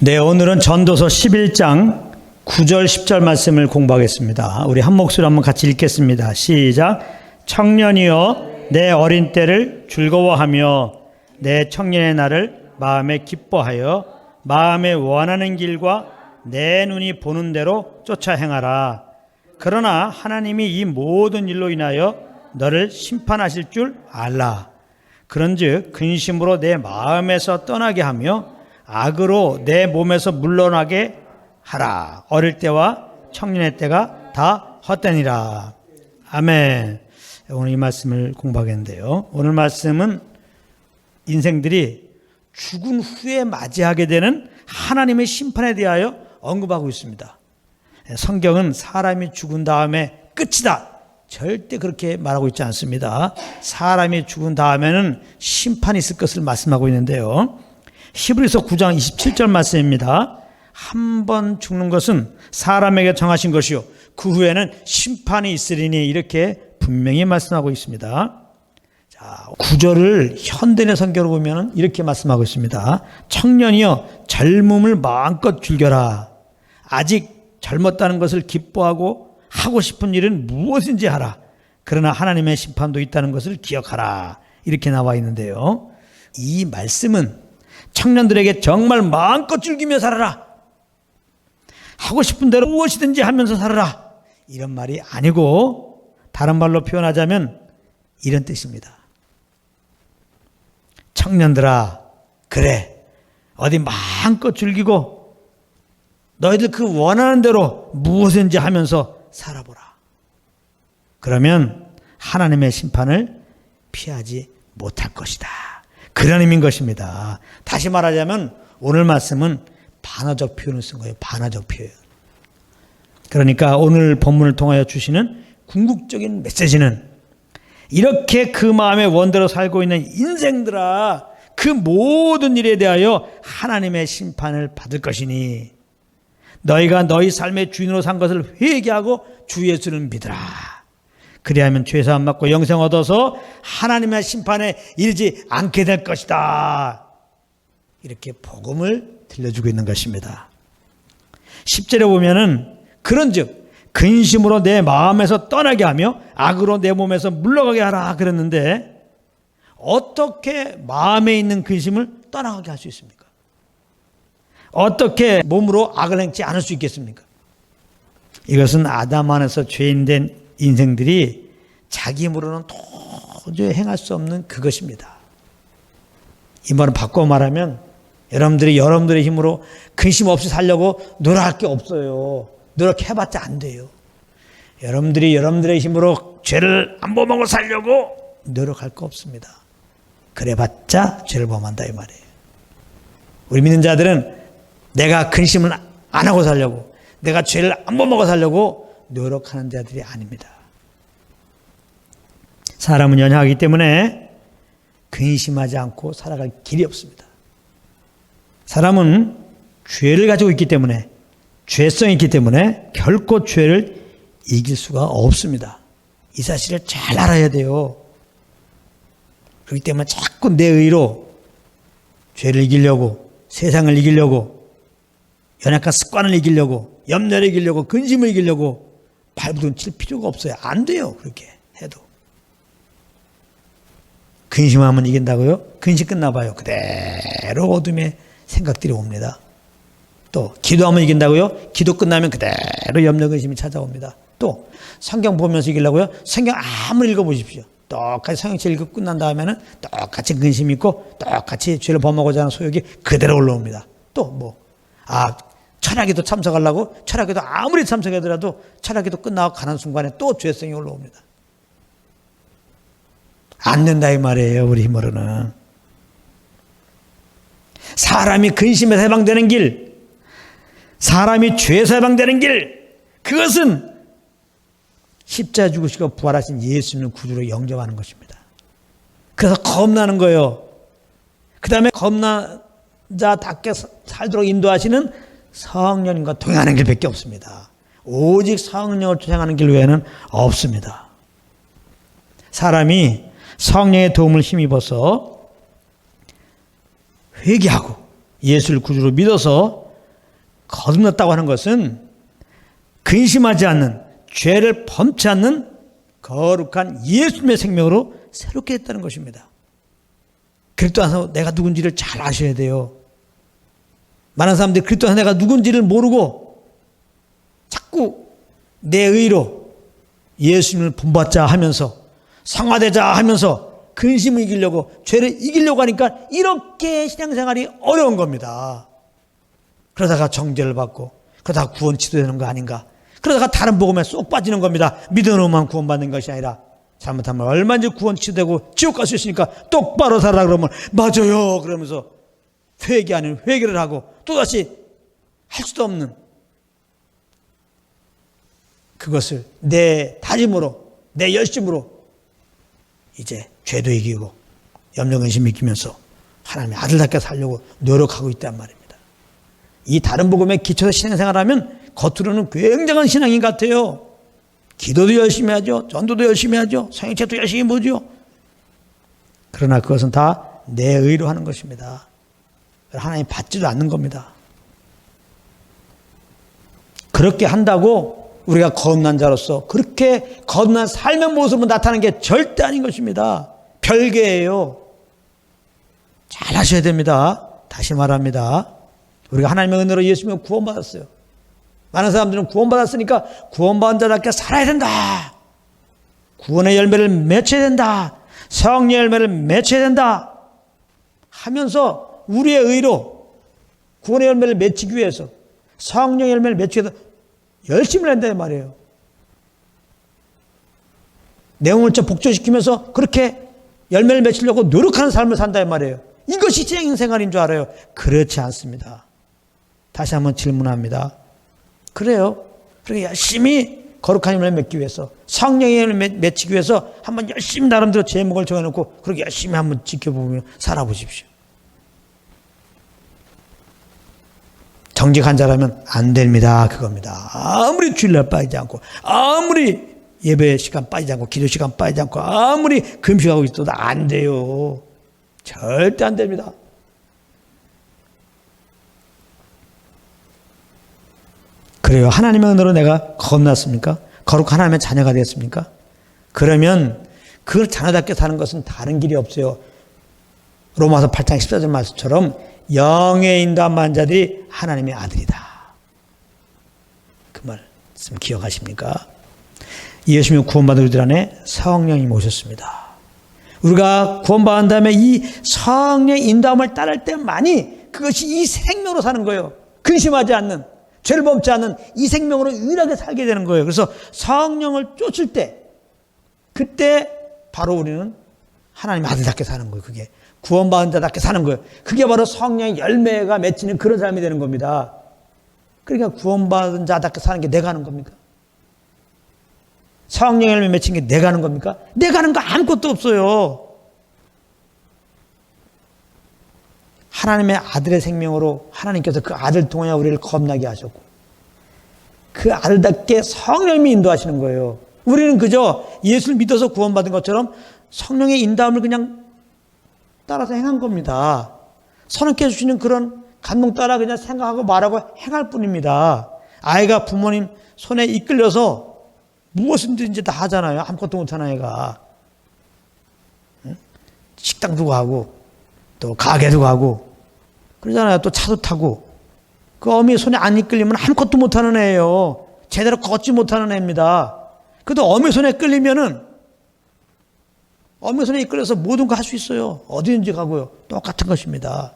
네, 오늘은 전도서 11장 9절 10절 말씀을 공부하겠습니다. 우리 한 목소리 한번 같이 읽겠습니다. 시작. 청년이여 내 어린 때를 즐거워하며 내 청년의 날을 마음에 기뻐하여 마음에 원하는 길과 내 눈이 보는 대로 쫓아 행하라. 그러나 하나님이 이 모든 일로 인하여 너를 심판하실 줄 알라. 그런즉 근심으로 내 마음에서 떠나게 하며 악으로 내 몸에서 물러나게 하라. 어릴 때와 청년의 때가 다 헛되니라. 아멘. 오늘 이 말씀을 공부하겠는데요. 오늘 말씀은 인생들이 죽은 후에 맞이하게 되는 하나님의 심판에 대하여 언급하고 있습니다. 성경은 사람이 죽은 다음에 끝이다, 절대 그렇게 말하고 있지 않습니다. 사람이 죽은 다음에는 심판이 있을 것을 말씀하고 있는데요. 히브리서 9장 27절 말씀입니다. 한 번 죽는 것은 사람에게 정하신 것이요 그 후에는 심판이 있으리니, 이렇게 분명히 말씀하고 있습니다. 자, 9절을 현대의 성경으로 보면 이렇게 말씀하고 있습니다. 청년이여 젊음을 마음껏 즐겨라. 아직 젊었다는 것을 기뻐하고 하고 싶은 일은 무엇인지 하라. 그러나 하나님의 심판도 있다는 것을 기억하라. 이렇게 나와 있는데요. 이 말씀은 청년들에게 정말 마음껏 즐기며 살아라, 하고 싶은 대로 무엇이든지 하면서 살아라, 이런 말이 아니고 다른 말로 표현하자면 이런 뜻입니다. 청년들아, 그래, 어디 마음껏 즐기고 너희들 그 원하는 대로 무엇인지 하면서 살아보라. 그러면 하나님의 심판을 피하지 못할 것이다. 그런 의미인 것입니다. 다시 말하자면 오늘 말씀은 반어적 표현을 쓴 거예요. 반어적 표현. 그러니까 오늘 본문을 통하여 주시는 궁극적인 메시지는, 이렇게 그 마음의 원대로 살고 있는 인생들아, 그 모든 일에 대하여 하나님의 심판을 받을 것이니 너희가 너희 삶의 주인으로 산 것을 회개하고 주 예수를 믿으라. 그리하면 죄사함 받고 영생 얻어서 하나님의 심판에 이르지 않게 될 것이다. 이렇게 복음을 들려주고 있는 것입니다. 10절에 보면은 그런즉 근심으로 내 마음에서 떠나게 하며 악으로 내 몸에서 물러가게 하라 그랬는데, 어떻게 마음에 있는 근심을 떠나가게 할 수 있습니까? 어떻게 몸으로 악을 행치 않을 수 있겠습니까? 이것은 아담 안에서 죄인된 인생들이 자기 힘으로는 도저히 행할 수 없는 그것입니다. 이 말을 바꿔 말하면 여러분들의 힘으로 근심 없이 살려고 노력할 게 없어요. 노력해봤자 안 돼요. 여러분들의 힘으로 죄를 안 범하고 살려고 노력할 거 없습니다. 그래봤자 죄를 범한다, 이 말이에요. 우리 믿는 자들은 내가 근심을 안 하고 살려고, 내가 죄를 안 범하고 살려고 노력하는 자들이 아닙니다. 사람은 연약하기 때문에 근심하지 않고 살아갈 길이 없습니다. 사람은 죄를 가지고 있기 때문에, 죄성이 있기 때문에 결코 죄를 이길 수가 없습니다. 이 사실을 잘 알아야 돼요. 그렇기 때문에 자꾸 내 의로 죄를 이기려고, 세상을 이기려고, 연약한 습관을 이기려고, 염려를 이기려고, 근심을 이기려고 발부둥 칠 필요가 없어요. 안 돼요. 그렇게 해도. 근심하면 이긴다고요? 근심 끝나봐요. 그대로 어둠의 생각들이 옵니다. 또 기도하면 이긴다고요? 기도 끝나면 그대로 염려 근심이 찾아옵니다. 또 성경 보면서 이기려고요? 성경 아무리 읽어보십시오. 똑같이 성경책 읽고 끝난 다음에는 똑같이 근심이 있고 똑같이 죄를 범하고자 하는 소욕이 그대로 올라옵니다. 또 철학기도 참석하려고 철학기도 아무리 참석하더라도 철학기도 끝나고 가는 순간에 또 죄성이 올라옵니다. 안 된다 이 말이에요. 우리 힘으로는. 사람이 근심에서 해방되는 길, 사람이 죄에서 해방되는 길, 그것은 십자가 죽으시고 부활하신 예수님을 구주로 영접하는 것입니다. 그래서 겁나는 거예요. 그 다음에 겁나자답게 살도록 인도하시는 성령님과 동행하는 길밖에 없습니다. 오직 성령을 동행하는 길 외에는 없습니다. 사람이 성령의 도움을 힘입어서 회개하고 예수를 구주로 믿어서 거듭났다고 하는 것은 근심하지 않는, 죄를 범치 않는 거룩한 예수님의 생명으로 새롭게 됐다는 것입니다. 그리스도 안에서 내가 누군지를 잘 아셔야 돼요. 많은 사람들이 그리스도 안에서 내가 누군지를 모르고 자꾸 내 의로 예수님을 본받자 하면서 성화되자 하면서 근심을 이기려고, 죄를 이기려고 하니까 이렇게 신앙생활이 어려운 겁니다. 그러다가 정죄를 받고, 그러다가 구원 취소되는 거 아닌가, 그러다가 다른 복음에 쏙 빠지는 겁니다. 믿음으로만 구원받는 것이 아니라 잘못하면 얼마든지 구원 취소되고 지옥 갈 수 있으니까 똑바로 살아라 그러면 맞아요 그러면서 회개 아닌 회개를 하고 또다시 할 수도 없는 그것을 내 다짐으로, 내 열심으로 이제 죄도 이기고 염려근심 이기면서 하나님의 아들답게 살려고 노력하고 있단 말입니다. 이 다른 복음에 기초해서 신앙생활하면 겉으로는 굉장한 신앙인 같아요. 기도도 열심히 하죠. 전도도 열심히 하죠. 성행책도 열심히 보죠. 그러나 그것은 다 내 의로 하는 것입니다. 하나님 받지도 않는 겁니다. 그렇게 한다고 우리가 거듭난 자로서 그렇게 거듭난 삶의 모습으로 나타나는 게 절대 아닌 것입니다. 별개예요. 잘 하셔야 됩니다. 다시 말합니다. 우리가 하나님의 은혜로 예수님을 구원받았어요. 많은 사람들은 구원받았으니까 구원받은 자답게 살아야 된다. 구원의 열매를 맺혀야 된다. 성령의 열매를 맺혀야 된다. 하면서 우리의 의로 구원의 열매를 맺히기 위해서, 성령의 열매를 맺히기 위해서 열심히 한다는 말이에요. 내용을 복조시키면서 그렇게 열매를 맺히려고 노력하는 삶을 산다는 말이에요. 이것이 신앙생활인 줄 알아요? 그렇지 않습니다. 다시 한번 질문합니다. 그래요. 그렇게 열심히 거룩한 열매를 맺기 위해서, 성령의 열매를 맺히기 위해서 한번 열심히 나름대로 제목을 정해놓고 그렇게 열심히 한번 지켜보며 살아보십시오. 정직한 자라면 안 됩니다. 그겁니다. 아무리 주일날 빠지지 않고, 아무리 예배 시간 빠지지 않고, 기도 시간 빠지지 않고, 아무리 금식하고 있어도 안 돼요. 절대 안 됩니다. 그래요. 하나님의 은혜로 내가 거듭났습니까? 거룩한 하나님의 자녀가 되었습니까? 그러면 그 자녀답게 사는 것은 다른 길이 없어요. 로마서 8장 14절 말씀처럼 영의 인도한 자들이 하나님의 아들이다. 그 말씀 기억하십니까? 예수님이 구원받은 우리들 안에 성령이 오셨습니다. 우리가 구원받은 다음에 이 성령의 인도함을 따를 때만이 그것이 이 생명으로 사는 거예요. 근심하지 않는, 죄를 범치 않는 이 생명으로 유일하게 살게 되는 거예요. 그래서 성령을 쫓을 때, 그때 바로 우리는 하나님의 아들답게 사는 거예요. 그게 구원받은 자답게 사는 거예요. 그게 바로 성령의 열매가 맺히는 그런 삶이 되는 겁니다. 그러니까 구원받은 자답게 사는 게 내가 하는 겁니까? 성령의 열매 맺힌 게 내가 하는 겁니까? 내가 하는 거 아무것도 없어요. 하나님의 아들의 생명으로 하나님께서 그 아들 통하여 우리를 거듭나게 하셨고, 그 아들답게 성령님이 인도하시는 거예요. 우리는 그저 예수를 믿어서 구원받은 것처럼 성령의 인도함을 그냥 따라서 행한 겁니다. 선언케 해주시는 그런 감동 따라 그냥 생각하고 말하고 행할 뿐입니다. 아이가 부모님 손에 이끌려서 무엇이든지 다 하잖아요. 아무것도 못하는 애가. 식당도 가고 또 가게도 가고 그러잖아요. 또 차도 타고. 그 어미 손에 안 이끌리면 아무것도 못하는 애예요. 제대로 걷지 못하는 애입니다. 그래도 어미 손에 끌리면은 어미 손에 이끌려서 모든 거 할 수 있어요. 어디든지 가고요. 똑같은 것입니다.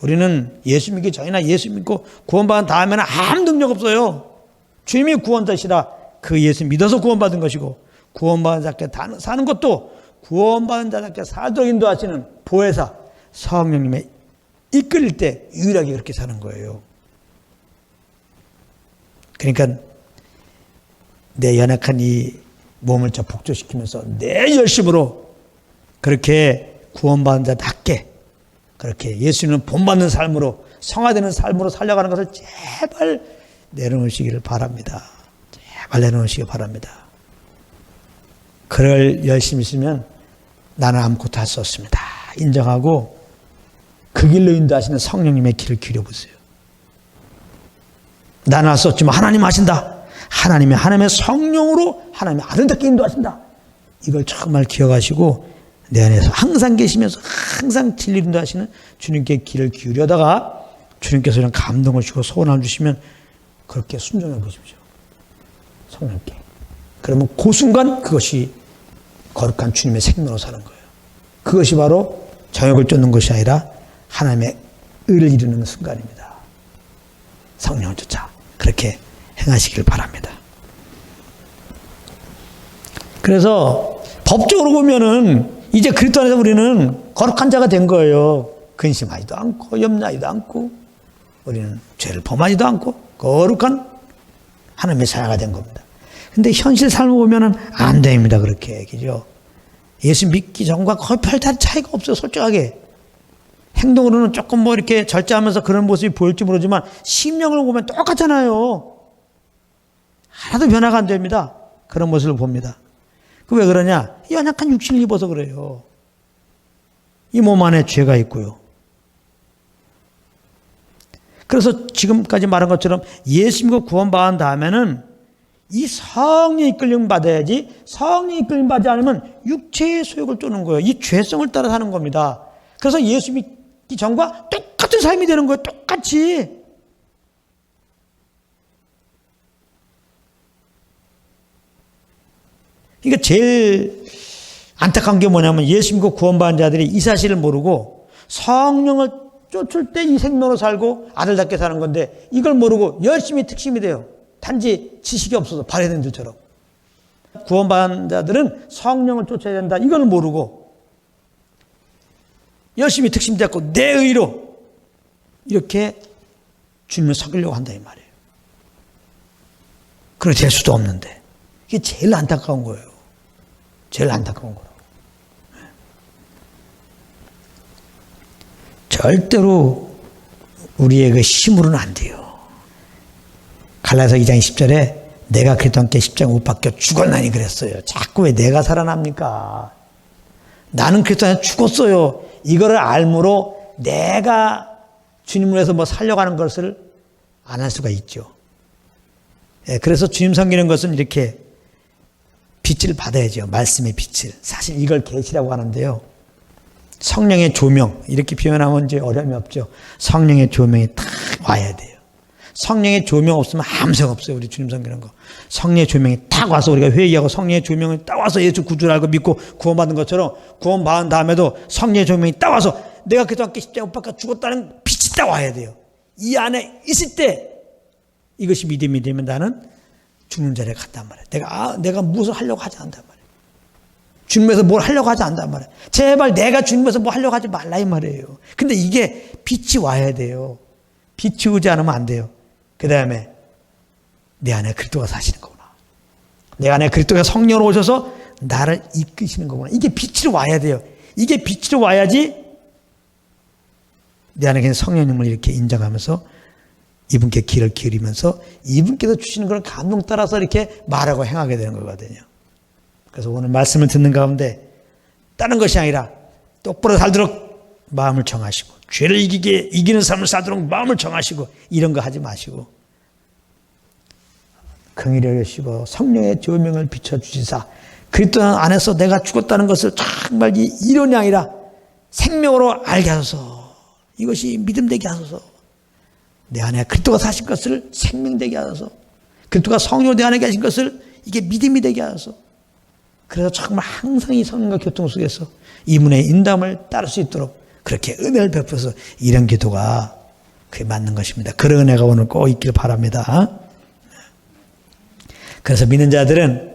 우리는 예수 믿기 전이나 예수 믿고 구원받은 다음에는 아무 능력 없어요. 주님이 구원자시라 그 예수 믿어서 구원받은 것이고, 구원받은 자께 사는 것도 구원받은 자께 살도록 인도하시는 보혜사 성령님의 이끌릴 때 유일하게 그렇게 사는 거예요. 그러니까 내 연약한 이 몸을 복조시키면서 내 열심으로 그렇게 구원받은 자답게 그렇게 예수님은 본받는 삶으로, 성화되는 삶으로 살려가는 것을 제발 내려놓으시기를 바랍니다. 제발 내려놓으시기 바랍니다. 그럴 열심히 있으면 나는 아무것도 할 수 없습니다. 인정하고 그 길로 인도하시는 성령님의 길을 기려보세요. 나는 할 수 없지만 하나님 하신다. 하나님의 성령으로 하나님의 아들답게 인도하신다. 이걸 정말 기억하시고 내 안에서 항상 계시면서 항상 진리를 인도하시는 주님께 귀를 기울여다가 주님께서 이런 감동을 주시고 소원을 주시면 그렇게 순종해 보십시오. 성령께. 그러면 그 순간 그것이 거룩한 주님의 생명으로 사는 거예요. 그것이 바로 정욕을 쫓는 것이 아니라 하나님의 의를 이루는 순간입니다. 성령을 쫓아 그렇게 행하시길 바랍니다. 그래서 법적으로 보면은 이제 그리스도 안에서 우리는 거룩한 자가 된 거예요. 근심하지도 않고 염려하지도 않고 우리는 죄를 범하지도 않고 거룩한 하나님의 자녀가 된 겁니다. 근데 현실 삶을 보면은 안 됩니다. 그렇게 그죠? 예수 믿기 전과 거의 별다른 차이가 없어요. 솔직하게. 행동으로는 조금 뭐 이렇게 절제하면서 그런 모습이 보일지 모르지만 심령을 보면 똑같잖아요. 하나도 변화가 안 됩니다. 그런 모습을 봅니다. 그 왜 그러냐? 연약한 육신을 입어서 그래요. 이 몸 안에 죄가 있고요. 그래서 지금까지 말한 것처럼 예수 믿고 구원받은 다음에는 이 성령의 이끌림 받아야지 성령의 이끌림 받지 않으면 육체의 소욕을 쫓는 거예요. 이 죄성을 따라 사는 겁니다. 그래서 예수 믿기 전과 똑같은 삶이 되는 거예요. 똑같이. 그러니까 제일 안타까운 게 뭐냐면 예수 믿고 구원받은 자들이 이 사실을 모르고 성령을 쫓을 때 이 생명으로 살고 아들답게 사는 건데 이걸 모르고 열심히 특심이 돼요. 단지 지식이 없어서 바레는들처럼. 구원받은 자들은 성령을 쫓아야 된다. 이걸 모르고 열심히 특심됐고 내 의로 이렇게 주님을 섬기려고 한다 이 말이에요. 그렇게 될 수도 없는데 이게 제일 안타까운 거예요. 제일 안타까운 거라고. 절대로 우리의 그 힘으로는 안 돼요. 갈라디아서 2장 10절에 내가 그리스도와 함께 십자가에 못 박혀 죽었나니 그랬어요. 자꾸 왜 내가 살아납니까? 나는 그리스도 안에서 죽었어요. 이거를 알므로 내가 주님을 위해서 뭐 살려고 하는 것을 안 할 수가 있죠. 그래서 주님 섬기는 것은 이렇게 빛을 받아야죠. 말씀의 빛을. 사실 이걸 계시라고 하는데요. 성령의 조명 이렇게 표현하면 이제 어려움이 없죠. 성령의 조명이 딱 와야 돼요. 성령의 조명 없으면 아무 소용 없어요. 우리 주님 섬기는 거. 성령의 조명이 딱 와서 우리가 회개하고 성령의 조명이 딱 와서 예수 구주를 알고 믿고 구원받은 것처럼 구원받은 다음에도 성령의 조명이 딱 와서 내가 그리스도와 함께 십자가에 못 박혀 죽었다는 빛이 딱 와야 돼요. 이 안에 있을 때 이것이 믿음이 되면 나는 죽는 자리에 간단 말이에요. 내가 무엇을 하려고 하지 않단 말이에요. 주님에서 뭘 하려고 하지 않단 말이에요. 제발 내가 주님에서 뭐 하려고 하지 말라 이 말이에요. 근데 이게 빛이 와야 돼요. 빛이 오지 않으면 안 돼요. 그 다음에 내 안에 그리스도가 사시는 거구나. 내 안에 그리스도가 성령으로 오셔서 나를 이끄시는 거구나. 이게 빛으로 와야 돼요. 이게 빛으로 와야지 내 안에 그냥 성령님을 이렇게 인정하면서 이분께 귀를 기울이면서 이분께서 주시는 그런 감동 따라서 이렇게 말하고 행하게 되는 거거든요. 그래서 오늘 말씀을 듣는 가운데 다른 것이 아니라 똑바로 살도록 마음을 정하시고 죄를 이기는 삶을 살도록 마음을 정하시고 이런 거 하지 마시고 긍휼히 여기시고 성령의 조명을 비춰주시사 그리스도 안에서 내가 죽었다는 것을 정말 이론이 아니라 생명으로 알게 하소서. 이것이 믿음되게 하소서. 내 안에 그리스도가 사신 것을 생명되게 하소서. 그리스도가 성령으로 내 안에 계신 것을 이게 믿음이 되게 하소서. 그래서 정말 항상 이 성령과 교통 속에서 이분의 인담을 따를 수 있도록 그렇게 은혜를 베풀어서 이런 기도가 그게 맞는 것입니다. 그런 은혜가 오늘 꼭 있길 바랍니다. 그래서 믿는 자들은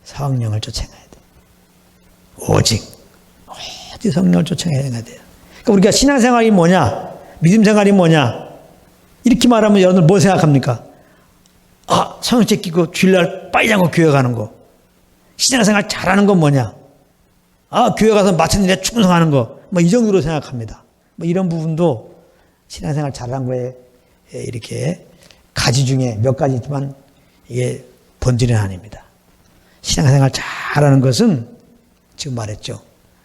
성령을 쫓아가야 돼요. 오직 성령을 쫓아가야 돼요. 그러니까 우리가 신앙생활이 뭐냐? 믿음생활이 뭐냐? 이렇게 말하면 여러분들 뭐 생각합니까? 성령체 끼고 주일날 빠지지 않고 교회 가는 거. 신앙생활 잘하는 건 뭐냐? 교회 가서 맡은 일에 충성하는 거. 뭐 이 정도로 생각합니다. 뭐 이런 부분도 신앙생활 잘하는 거에 이렇게 가지 중에 몇 가지 있지만 이게 본질은 아닙니다. 신앙생활 잘하는 것은 지금 말했죠.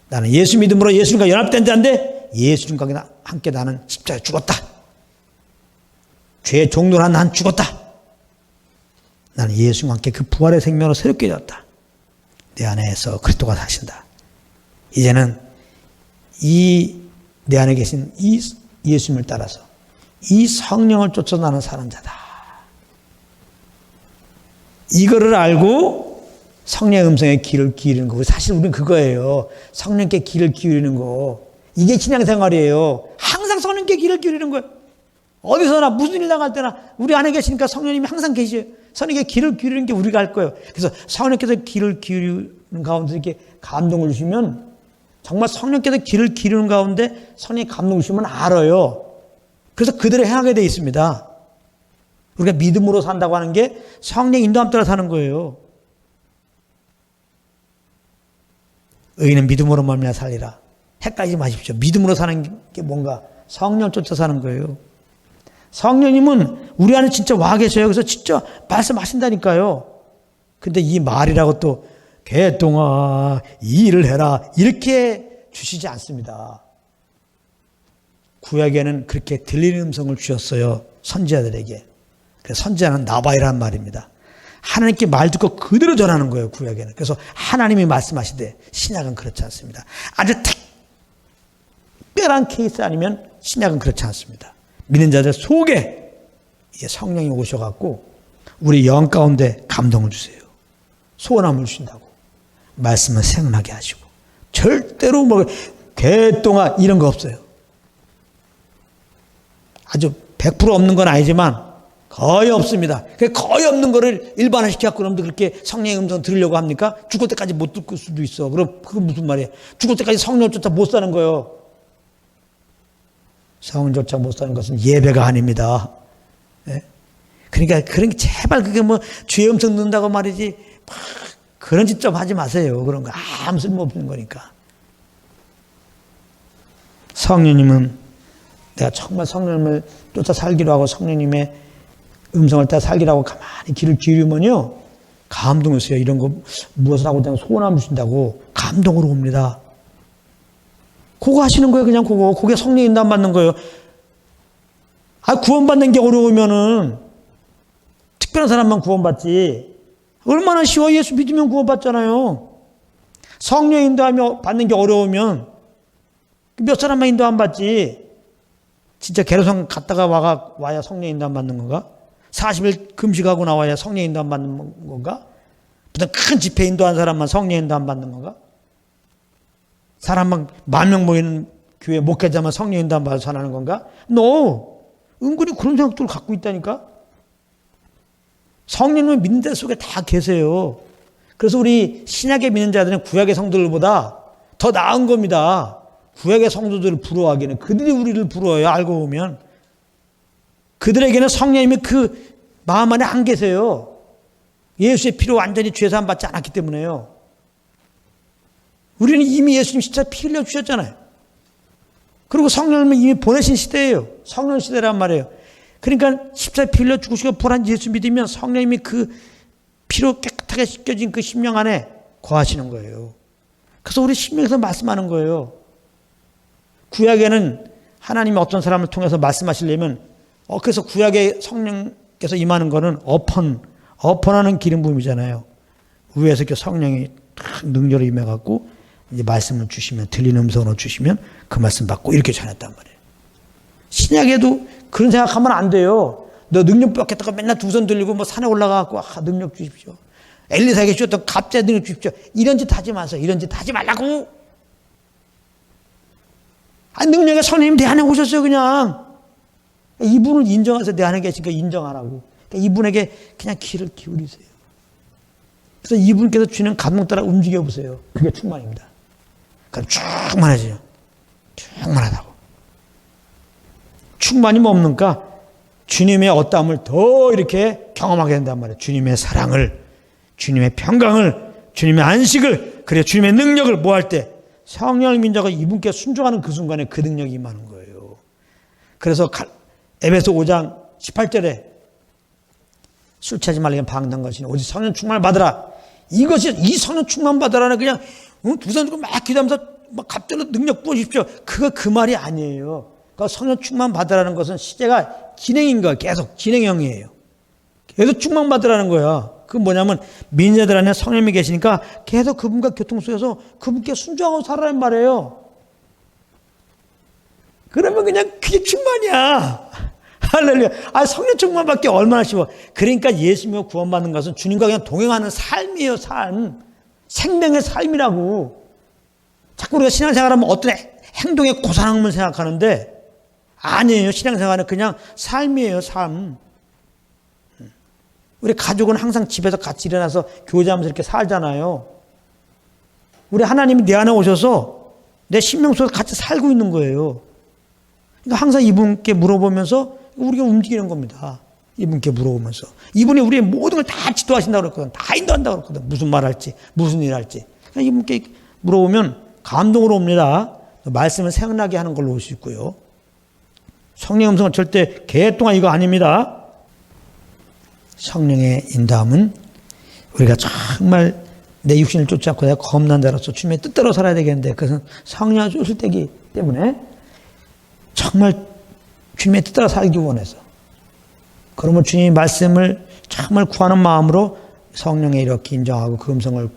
나는 예수 믿음으로 예수님과 연합된 자인데 예수님과 함께 나는 십자가에 죽었다. 죄의 종로라 난 죽었다. 나는 예수와 함께 그 부활의 생명으로 새롭게 되었다. 내 안에서 그리스도가 사신다. 이제는 내 안에 계신 이 예수님을 따라서 이 성령을 쫓아 나는 사는 자다. 이거를 알고 성령의 음성에 귀를 기울이는 거. 사실 우리는 그거예요. 성령께 귀를 기울이는 거. 이게 신앙생활이에요. 항상 성령께 귀를 기울이는 거예요. 어디서나 무슨 일 나갈 때나 우리 안에 계시니까 성령님이 항상 계셔요. 성령께 귀를 기울이는 게 우리가 할 거예요. 그래서 성령께서 귀를 기울이는 가운데 이렇게 감동을 주시면 정말 성령께서 귀를 기울이는 가운데 성령이 감동을 주시면 알아요. 그래서 그대로 행하게 되어 있습니다. 우리가 믿음으로 산다고 하는 게 성령 인도함 따라 사는 거예요. 의인은 믿음으로 말미암아 살리라. 헷갈리지 마십시오. 믿음으로 사는 게 뭔가 성령 쫓아 사는 거예요. 성령님은 우리 안에 진짜 와 계셔요. 그래서 진짜 말씀하신다니까요. 근데 이 말이라고 또 개똥아 이 일을 해라 이렇게 주시지 않습니다. 구약에는 그렇게 들리는 음성을 주셨어요. 선지자들에게. 그래서 선지자는 나바이라는 말입니다. 하나님께 말 듣고 그대로 전하는 거예요. 구약에는. 그래서 하나님이 말씀하시되 신약은 그렇지 않습니다. 아주 특별한 케이스 아니면 신약은 그렇지 않습니다. 믿는 자들 속에 이제 성령이 오셔갖고 우리 영 가운데 감동을 주세요. 소원함을 주신다고. 말씀을 생각나게 하시고. 절대로 뭐 개똥아 이런 거 없어요. 아주 100% 없는 건 아니지만 거의 없습니다. 거의 없는 거를 일반화시켜갖고 그러면 그렇게 성령의 음성 들으려고 합니까? 죽을 때까지 못 듣을 수도 있어. 그럼 그건 무슨 말이에요? 죽을 때까지 성령조차 못 사는 거예요. 성령조차 못 사는 것은 예배가 아닙니다. 예? 그러니까 제발 그게 뭐 주의 음성 듣는다고 말이지 그런 짓 좀 하지 마세요. 그런 거 아무 쓸모없는 거니까. 성령님은 내가 정말 성령님을 쫓아 살기로 하고 성령님의 음성을 따라 살기로 하고 가만히 귀를 기울이면요. 감동을 써요. 이런 거 무엇을 하고 있다고 소원함을 주신다고 감동으로 옵니다. 그거 하시는 거예요. 그냥 그거. 그게 성령 인도함 받는 거예요. 구원받는 게 어려우면은 특별한 사람만 구원받지. 얼마나 쉬워. 예수 믿으면 구원받잖아요. 성령 인도함 받는 게 어려우면 몇 사람만 인도함 받지. 진짜 게르선 갔다가 와야 성령 인도함 받는 건가? 40일 금식하고 나와야 성령 인도함 받는 건가? 무슨 큰 집회 인도한 사람만 성령 인도함 받는 건가? 사람만 10,000명 모이는 교회 목회자만 성령 인도함 받아서 전하는 건가? No. 은근히 그런 생각들을 갖고 있다니까? 성령님은 믿는 자 속에 다 계세요. 그래서 우리 신약에 믿는 자들은 구약의 성도들보다 더 나은 겁니다. 구약의 성도들을 부러워하기는 그들이 우리를 부러워요. 알고 보면. 그들에게는 성령님이 그 마음 안에 안 계세요. 예수의 피로 완전히 죄사함 받지 않았기 때문에요. 우리는 이미 예수님 진짜 피 흘려 주셨잖아요. 그리고 성령님을 이미 보내신 시대예요. 성령 시대란 말이에요. 그러니까 십자가에 피 흘려 죽으시고 부활한 예수 믿으면 성령님이 그 피로 깨끗하게 씻겨진 그 심령 안에 거하시는 거예요. 그래서 우리 신명에서 말씀하는 거예요. 구약에는 하나님이 어떤 사람을 통해서 말씀하시려면 그래서 구약의 성령께서 임하는 거는 어펀하는 기름 부음이잖아요. 위에서 이렇게 성령이 능력으로 임해갖고 이제 말씀을 주시면 들리는 음성으로 주시면 그 말씀 받고 이렇게 전했단 말이에요. 신약에도 그런 생각하면 안 돼요. 너 능력 받겠다고 맨날 두 손 들리고 뭐 산에 올라가갖고 능력 주십시오. 엘리사에게 주셨던 갑자기 능력 주십시오. 이런 짓 하지 마세요. 이런 짓 하지 말라고. 능력의 성령님 내 안에 오셨어요. 그냥 이분을 인정해서 내 안에 계시니까 인정하라고. 그러니까 이분에게 그냥 귀를 기울이세요. 그래서 이분께서 주는 감동 따라 움직여 보세요. 그게 충만입니다. 그럼 충만해져요. 충만하다고. 충만이 뭡니까? 주님의 어떠함을 더 이렇게 경험하게 된단 말이에요. 주님의 사랑을, 주님의 평강을, 주님의 안식을, 그래 주님의 능력을 뭐 할 때 성령을 민자가 이분께 순종하는 그 순간에 그 능력이 임하는 거예요. 그래서 에베소 5장 18절에 술 취하지 말라는 방탕한 것이니 오직 성령 충만을 받으라. 이것이 이 성령 충만 받으라는 그냥 두 손 들고 막 기도하면서 막 갑자기 능력 부어주십시오. 그거 그 말이 아니에요. 그러니까 성령 충만 받으라는 것은 시제가 진행인 거야. 계속 진행형이에요. 계속 충만 받으라는 거야. 그건 뭐냐면 민자들 안에 성령이 계시니까 계속 그분과 교통 속에서 그분께 순종하고 살아라는 말이에요. 그러면 그냥 그게 충만이야. 할렐루야. 성령 충만밖에 얼마나 쉬워. 그러니까 예수 믿고 구원받는 것은 주님과 그냥 동행하는 삶이에요. 삶. 생명의 삶이라고. 자꾸 우리가 신앙생활하면 어떤 행동의 고상함을 생각하는데 아니에요. 신앙생활은 그냥 삶이에요. 삶. 우리 가족은 항상 집에서 같이 일어나서 교제하면서 이렇게 살잖아요. 우리 하나님이 내 안에 오셔서 내 심령 속에서 같이 살고 있는 거예요. 그러니까 항상 이분께 물어보면서 우리가 움직이는 겁니다. 이분께 물어보면서. 이분이 우리의 모든 걸 다 지도하신다고 그랬거든. 다 인도한다고 그랬거든. 무슨 말 할지, 무슨 일 할지. 이분께 물어보면 감동으로 옵니다. 말씀을 생각나게 하는 걸로 올 수 있고요. 성령의 음성은 절대 개똥아 이거 아닙니다. 성령의 인도함은 우리가 정말 내 육신을 쫓지 않고 내가 겁난 자로서 주님의 뜻대로 살아야 되겠는데 그것은 성령을 쫓을 때이기 때문에 정말 주님의 뜻대로 살기 원해서 그러면 주님의 말씀을 정말 구하는 마음으로 성령에 이렇게 인정하고 그 음성을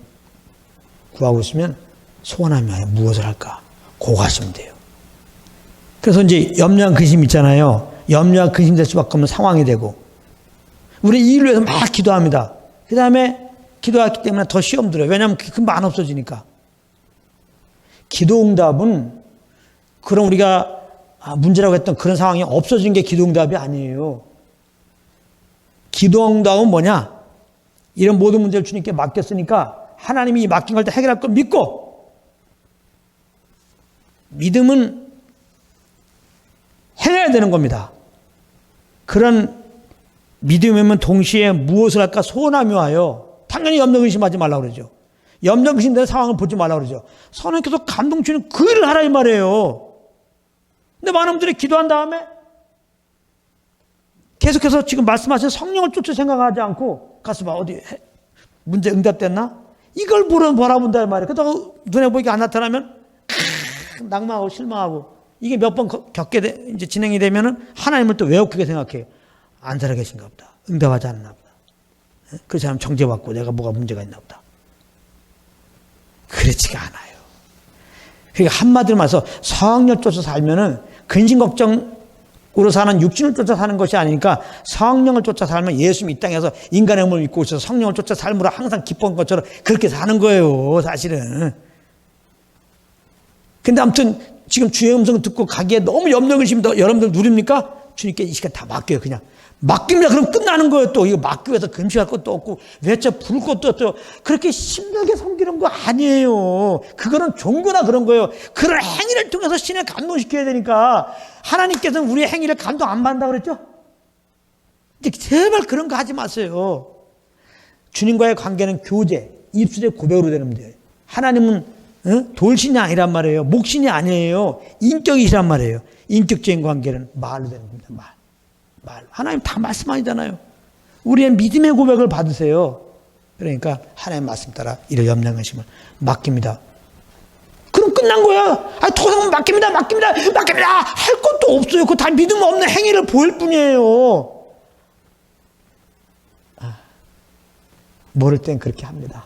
구하고 있으면 소원하며 무엇을 할까? 고가시면 돼요. 그래서 이제 염려한 근심 있잖아요. 염려한 근심 될 수밖에 없는 상황이 되고 우리 이 일을 위해서 막 기도합니다. 그 다음에 기도했기 때문에 더 시험 들어요. 왜냐하면 금방 안 없어지니까. 기도응답은 그런 우리가 문제라고 했던 그런 상황이 없어진 게 기도응답이 아니에요. 기도응답은 뭐냐? 이런 모든 문제를 주님께 맡겼으니까 하나님이 이 맡긴 걸 다 해결할 걸 믿고 믿음은 행해야 되는 겁니다. 그런 믿음이면 동시에 무엇을 할까 소원하며 하여 당연히 염려 근심하지 말라고 그러죠. 염려 근심되는 상황을 보지 말라고 그러죠. 선생님께서 감동 주는 그 일을 하라 이 말이에요. 근데 많은 분들이 기도한 다음에 계속해서 지금 말씀하신 성령을 쫓을 생각하지 않고 가서 봐 어디 문제 응답됐나? 이걸 바라본다 이 말이에요. 그러다가 눈에 보이게 안 나타나면 낭망하고 실망하고 이게 몇 번 겪게 이제 진행이 되면은 하나님을 또 외우게 생각해요. 안 살아계신가 보다. 응답하지 않나 보다. 그 사람 정죄받고 내가 뭐가 문제가 있나 보다. 그렇지가 않아요. 그러니까 한마디로 말해서 성령 쫓아 살면은 근심 걱정으로 사는 육신을 쫓아 사는 것이 아니니까 성령을 쫓아 살면 예수님이 이 땅에서 인간의 몸을 입고 있어서 성령을 쫓아 삶으로 항상 기뻐한 것처럼 그렇게 사는 거예요. 사실은. 근데 아무튼 지금 주의 음성을 듣고 가기에 너무 염려근심이 여러분들 누립니까? 주님께 이 시간 다 맡겨요. 그냥 맡깁니다. 그럼 끝나는 거예요. 또 이거 맡기고 해서 금식할 것도 없고 외쳐 부를 것도 없죠. 그렇게 힘들게 섬기는 거 아니에요. 그거는 종교나 그런 거예요. 그런 행위를 통해서 신을 감동시켜야 되니까 하나님께서는 우리의 행위를 감동 안 받는다고 그랬죠? 이제 제발 그런 거 하지 마세요. 주님과의 관계는 교제, 입술의 고백으로 되는 문제예요. 하나님은 돌신이 아니란 말이에요. 목신이 아니에요. 인격이시란 말이에요. 인격적인 관계는 말로 되는 겁니다. 말. 하나님 다 말씀 아니잖아요. 우리의 믿음의 고백을 받으세요. 그러니까 하나님 말씀 따라 이를 염려하심을 맡깁니다. 그럼 끝난 거야. 도성은 맡깁니다. 할 것도 없어요. 그거 다 믿음 없는 행위를 보일 뿐이에요. 모를 땐 그렇게 합니다.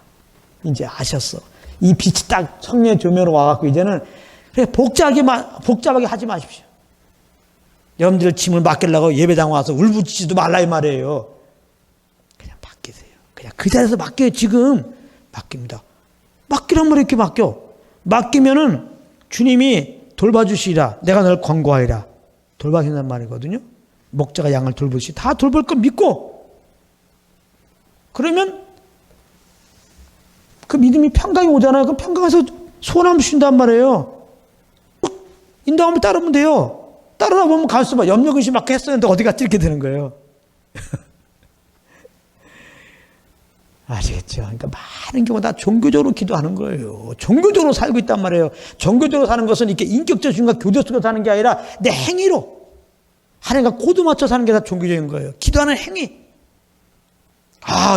이제 아셨어. 이 빛이 딱 성령의 조명으로 와갖고 이제는 그래 복잡하게 하지 마십시오. 여러분들 짐을 맡기려고 예배당 와서 울부짖지도 말라 이 말이에요. 그냥 맡기세요. 그냥 그 자리에서 맡겨요. 지금 맡깁니다. 맡기란 말에 이렇게 맡기면은 주님이 돌봐주시리라. 내가 널 권고하리라. 돌봐준다는 말이거든요. 목자가 양을 돌보시 다 돌볼 거 믿고 그러면 그 믿음이 평강이 오잖아요. 그 평강에서 소원함 주신단 말이에요. 인도함을 따르면 돼요. 따르다 보면 갈수록 염려 근심 막 했었는데 어디 갔지 이렇게 되는 거예요. 아시겠죠? 그러니까 많은 경우 다 종교적으로 기도하는 거예요. 종교적으로 살고 있단 말이에요. 종교적으로 사는 것은 이렇게 인격적인 교제 속에서 사는 게 아니라 내 행위로 하나님과 코드 맞춰 사는 게 다 종교적인 거예요. 기도하는 행위.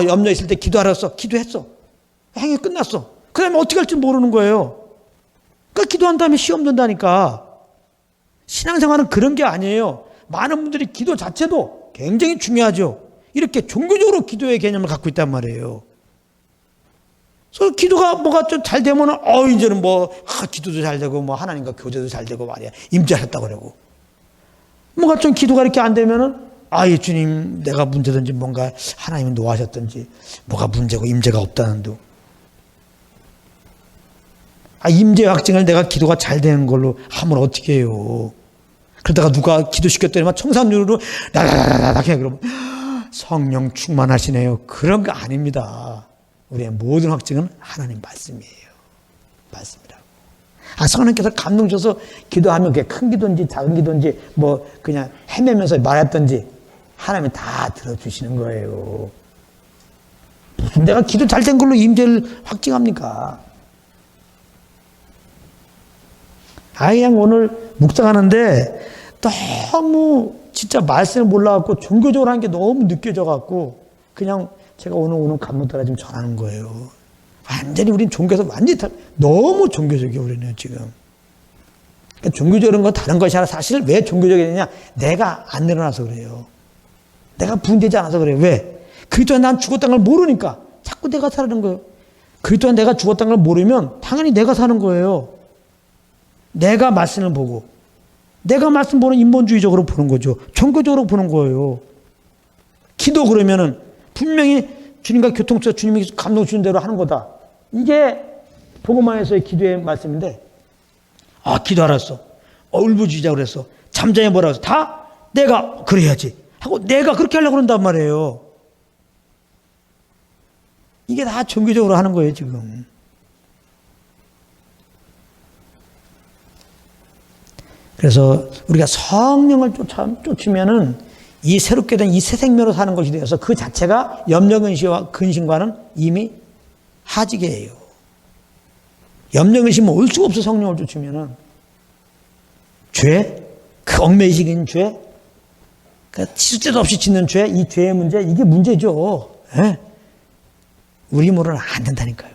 염려 있을 때 기도하랬어. 기도했어. 행위 끝났어. 그 다음에 어떻게 할지 모르는 거예요. 그러니까 기도한 다음에 시험 된다니까. 신앙생활은 그런 게 아니에요. 많은 분들이 기도 자체도 굉장히 중요하죠. 이렇게 종교적으로 기도의 개념을 갖고 있단 말이에요. 그래서 기도가 뭐가 좀 잘 되면은, 이제는 기도도 잘 되고, 하나님과 교제도 잘 되고 말이야. 임재하셨다고 그러고. 뭔가 좀 기도가 이렇게 안 되면은, 이 주님, 내가 문제든지 뭔가 하나님이 노하셨든지, 뭐가 문제고 임재가 없다는 둥. 임재 확증을 내가 기도가 잘 되는 걸로 하면 어떻게 해요? 그러다가 누가 기도시켰더니 청산유로 라라라라락 해. 그러면 성령 충만하시네요. 그런 거 아닙니다. 우리의 모든 확증은 하나님 말씀이에요. 말씀이라고. 성령께서 감동 줘서 기도하면 그게 큰 기도인지 작은 기도인지 그냥 헤매면서 말했던지 하나님이 다 들어주시는 거예요. 무슨 내가 기도 잘 된 걸로 임재를 확증합니까? 그냥 오늘 묵상하는데 너무 진짜 말씀을 몰라갖고 종교적으로 하는 게 너무 느껴져갖고 그냥 제가 오늘 감동 따라 지금 전하는 거예요. 완전히 우린 종교에서 완전히 너무 종교적이에요, 우리는 지금. 그러니까 종교적인 건 다른 것이 아니라 사실 왜 종교적이냐? 내가 안 일어나서 그래요. 내가 부흥되지 않아서 그래요. 왜? 그리스도가 난 죽었다는 걸 모르니까 자꾸 내가 사는 거예요. 그리스도가 내가 죽었다는 걸 모르면 당연히 내가 사는 거예요. 내가 말씀을 보고 내가 말씀 보는 인본주의적으로 보는 거죠. 종교적으로 보는 거예요. 기도 그러면은 분명히 주님과 교통서 주님이 감동 주는 대로 하는 거다. 이게 복음화에서의 기도의 말씀인데 기도하랬어. 울부짖자 그랬어. 잠잠히 뭐라 그랬어. 다 내가 그래야지 하고 내가 그렇게 하려고 그런단 말이에요. 이게 다 종교적으로 하는 거예요 지금. 그래서 우리가 성령을 쫓으면은 이 새롭게 된 이 새 생명으로 사는 것이 되어서 그 자체가 염려근심과 근심과는 이미 하지게예요. 염려근심은 올 수가 없어. 성령을 쫓으면은 죄, 그 얽매이신 죄, 그 실제도 없이 짓는 죄, 이 죄의 문제, 이게 문제죠. 예? 우리 힘으로는 안 된다니까요.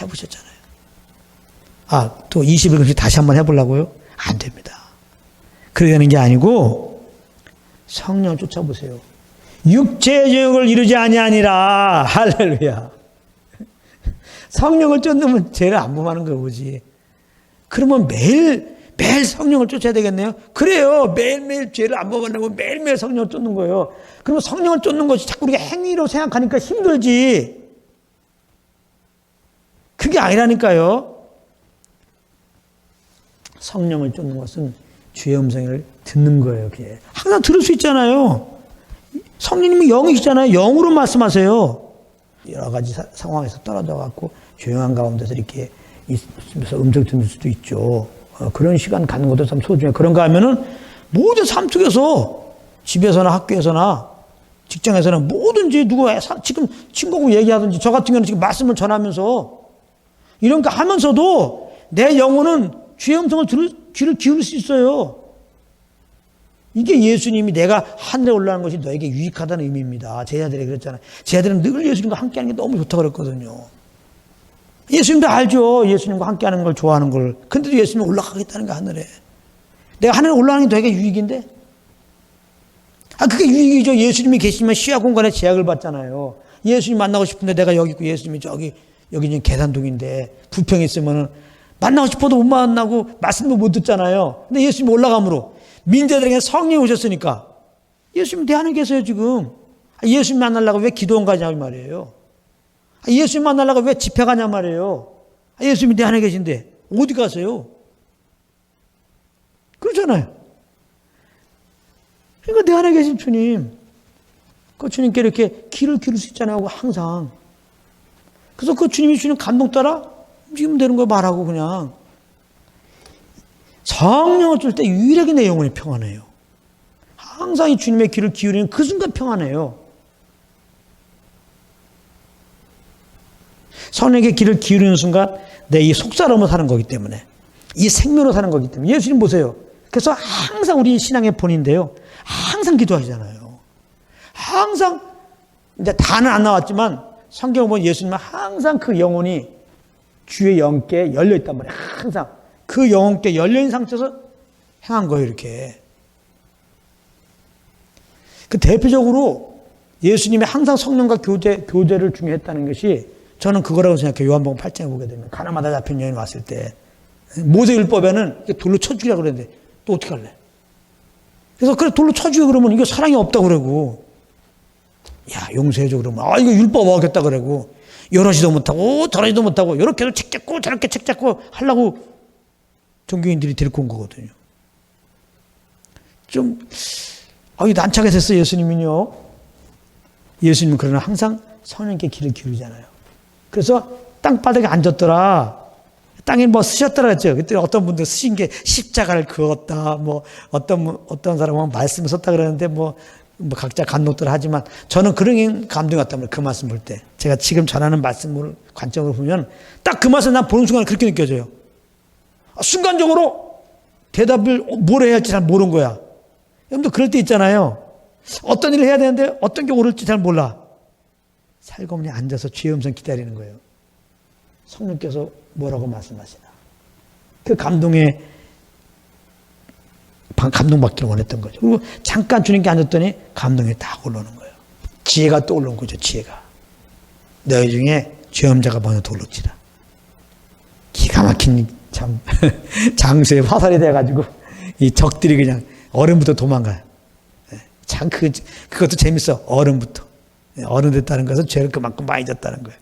해보셨잖아요. 또 21글씨 다시 한번 해보려고요? 안 됩니다. 그래야 되는 게 아니고 성령을 쫓아보세요. 육체의 죄악을 이루지 아니하니라. 할렐루야. 성령을 쫓으면 죄를 안 범하는 거지. 그러면 매일 성령을 쫓아야 되겠네요. 그래요. 매일매일 죄를 안 범하려고 매일매일 성령을 쫓는 거예요. 그러면 성령을 쫓는 것이 자꾸 우리가 행위로 생각하니까 힘들지. 그게 아니라니까요. 성령을 쫓는 것은 주의 음성을 듣는 거예요. 그게 항상 들을 수 있잖아요. 성령님이 영이시잖아요. 영으로 말씀하세요. 여러 가지 상황에서 떨어져 갖고 조용한 가운데서 이렇게 있으면서 음성 듣는 수도 있죠. 그런 시간 갖는 것도 참 소중해요. 그런가 하면은 모든 삶 속에서 집에서나 학교에서나 직장에서나 뭐든지 누가 지금 친구하고 얘기하든지 저 같은 경우는 지금 말씀을 전하면서 이런 거 하면서도 내 영혼은 주의 음성을 귀를 기울일 수 있어요. 이게 예수님이 내가 하늘에 올라가는 것이 너에게 유익하다는 의미입니다. 제자들이 그랬잖아요. 제자들은 늘 예수님과 함께하는 게 너무 좋다고 그랬거든요. 예수님도 알죠. 예수님과 함께하는 걸 좋아하는 걸. 근데도 예수님이 올라가겠다는 거 하늘에. 내가 하늘에 올라가는 게 너에게 유익인데? 그게 유익이죠. 예수님이 계시면 시야 공간에 제약을 받잖아요. 예수님 만나고 싶은데 내가 여기 있고 예수님이 여기 계단동인데 불평이 있으면은 만나고 싶어도 못 만나고 말씀도 못 듣잖아요. 근데 예수님이 올라감으로 민자들에게 성령이 오셨으니까 예수님 내 안에 계세요 지금. 예수님 만나려고 왜 기도원 가냐 말이에요. 예수님 만나려고 왜 집회 가냐 말이에요. 예수님이 내 안에 계신데 어디 가세요? 그렇잖아요. 그러니까 내 안에 계신 주님, 그 주님께 이렇게 귀를 기울일 수 있잖아요. 항상. 그래서 그 주님이 주는 감동 따라 움직이면 되는 거 말하고 그냥. 성령을 줄 때 유일하게 내 영혼이 평안해요. 항상 이 주님의 귀를 기울이는 그 순간 평안해요. 성령에게 귀를 기울이는 순간 내 이 속사람으로 사는 거기 때문에, 이 생명으로 사는 거기 때문에. 예수님 보세요. 그래서 항상 우리 신앙의 본인인데요. 항상 기도하시잖아요. 항상, 이제 다는 안 나왔지만 성경을 보면 예수님은 항상 그 영혼이 주의 영께 열려있단 말이에요. 항상 그 영혼께 열려있는 상태에서 행한 거예요, 이렇게. 그 대표적으로 예수님이 항상 성령과 교제를 중요했다는 것이 저는 그거라고 생각해요. 요한복음 8장에 보게 되면 가나마다 잡힌 여인이 왔을 때 모세율법에는 돌로 쳐 죽이라고 그랬는데 또 어떻게 할래? 그래서 그래 돌로 쳐 죽여 그러면 이거 사랑이 없다고 그러고 야 용서해줘 그러면 아 이거 율법 어겼다 그러고 이러지도 못하고 저러지도 못하고 이렇게도 책 잡고 저렇게 책 잡고 하려고 종교인들이 데리고 온 거거든요. 좀 난처하게 됐어요. 예수님은요. 예수님은 그러나 항상 성령께 귀를 기울이잖아요. 그래서 땅바닥에 앉았더라. 땅에 뭐 쓰셨더라 했죠. 그때 어떤 분들 쓰신 게 십자가를 그었다. 뭐 어떤 사람은 말씀을 썼다 그러는데 뭐 각자 감독들 하지만 저는 그런 감동이 왔단 말이에요. 그 말씀 볼 때. 제가 지금 전하는 말씀을 관점으로 보면 딱 그 말씀 난 보는 순간 그렇게 느껴져요. 순간적으로 대답을 뭘 해야 할지 잘 모르는 거야. 여러분들 그럴 때 있잖아요. 어떤 일을 해야 되는데 어떤 게 옳을지 잘 몰라. 살검니 앉아서 주의 음성 기다리는 거예요. 성령께서 뭐라고 말씀하시나. 그 감동에 감동받기를 원했던 거죠. 그리고 잠깐 주님께 앉았더니 감동이 딱 올라오는 거예요. 지혜가 또 올라온 거죠. 지혜가. 너희 중에 죄음자가 먼저 돌로치라. 기가 막힌 참 장수의 화살이 돼가지고 이 적들이 그냥 얼음부터 도망가요. 참 그것도 재밌어. 얼음부터. 어른 됐다는 것은 죄를 그만큼 많이 졌다는 거예요.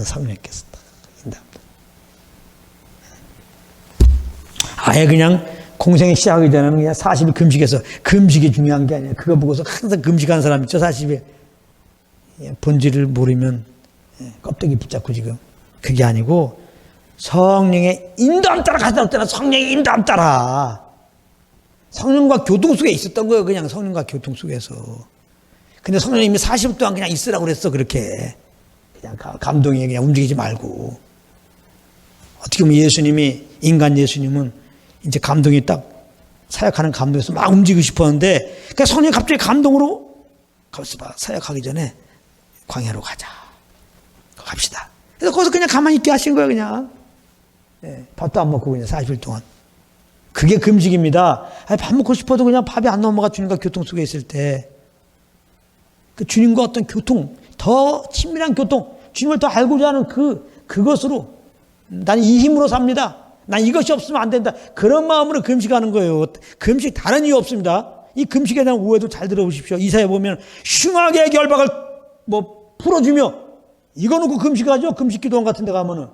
성령께서 인도합니다. 아예 그냥 공생이 시작하기 전에는 그냥 40일 금식해서 금식이 중요한 게 아니에요. 그거 보고서 항상 금식하는 사람 있죠. 40일. 본질을 모르면 껍데기 붙잡고 지금. 그게 아니고 성령의 인도함 따라 가다 때는 성령의 인도함 따라. 성령과 교통 속에 있었던 거예요. 그냥 성령과 교통 속에서. 근데 성령님이 40일 동안 그냥 있으라고 그랬어. 그렇게. 그냥 감동이 그냥 움직이지 말고. 어떻게 보면 예수님이, 인간 예수님은 이제 감동이 딱 사역하는 감동에서 막 움직이고 싶었는데, 그러니까 성령이 갑자기 감동으로, 가만있어 봐. 사역하기 전에 광야로 가자. 갑시다. 그래서 거기서 그냥 가만히 있게 하신 거예요, 그냥. 밥도 안 먹고 그냥 40일 동안. 그게 금식입니다. 밥 먹고 싶어도 그냥 밥이 안 넘어가 주님과 교통 속에 있을 때. 그 주님과 어떤 교통, 더 친밀한 교통, 주님을 더 알고자 하는 그것으로 나는 이 힘으로 삽니다. 난 이것이 없으면 안 된다. 그런 마음으로 금식하는 거예요. 금식 다른 이유 없습니다. 이 금식에 대한 오해도 잘 들어보십시오. 이사야 보면 흉악의 결박을 풀어주며 이거 놓고 금식하죠. 금식 기도원 같은 데 가면은.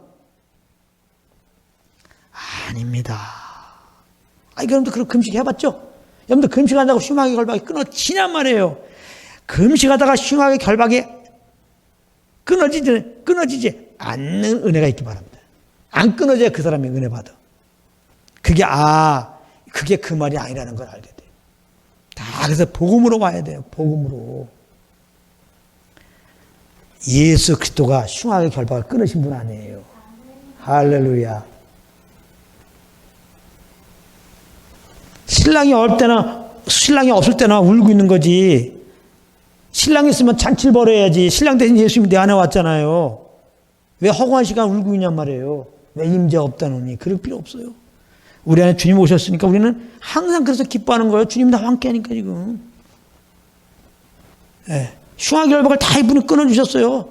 아닙니다. 여러분들 그런 금식 해봤죠? 여러분들 금식한다고 흉악의 결박이 끊어지냔 말이에요. 금식하다가 흉악의 결박이 끊어지지 않는 은혜가 있기 바랍니다. 안 끊어져야 그 사람이 은혜 받아. 그게 그 말이 아니라는 걸 알게 돼요. 다 그래서 복음으로 와야 돼요. 복음으로. 예수 그리스도가 흉악의 결박을 끊으신 분 아니에요. 할렐루야. 신랑이 없을 때나 울고 있는 거지. 신랑이 있으면 잔치를 벌여야지. 신랑 대신 예수님이 내 안에 왔잖아요. 왜 허구한 시간 울고 있냔 말이에요. 왜 임자 없다느니. 그럴 필요 없어요. 우리 안에 주님 오셨으니까 우리는 항상 그래서 기뻐하는 거예요. 주님 나와 함께 하니까 지금. 흉악의 결박을 다 이분이 끊어주셨어요.